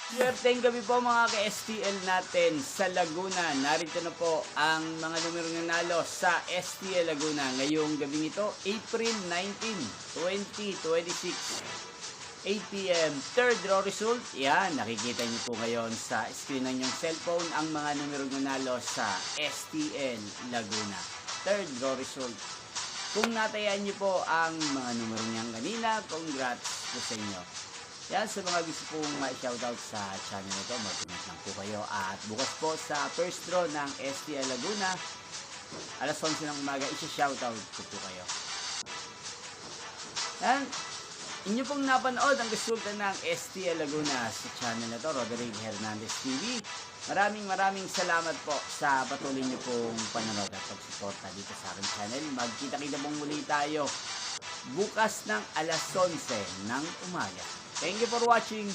Swerteng gabi po mga ka-STL natin sa Laguna. Narito na po ang mga numerong nanalo sa STL Laguna ngayong gabi ito, April 19, 2026, 8 p.m. Third draw result. Yan, nakikita niyo po ngayon sa screen ng inyong cellphone ang mga numerong nanalo sa STL Laguna. Third draw result. Kung natayaan niyo po ang mga numero niyan kanina, congrats po sa inyo. Yan, sa mga gusto pong ma-shoutout sa channel nito, mag-comment lang po kayo. At bukas po sa first draw ng STL Laguna, alas 11 ng umaga, isa-shoutout ko po kayo. Yan, inyo pong napanood ang resulta ng STL Laguna sa channel na to, Roderick Hernandez TV. Maraming salamat po sa patuloy niyo pong panonood at pagsuporta dito sa aking channel. Magkita-kita pong muli tayo bukas ng alas 11 ng umaga. Thank you for watching.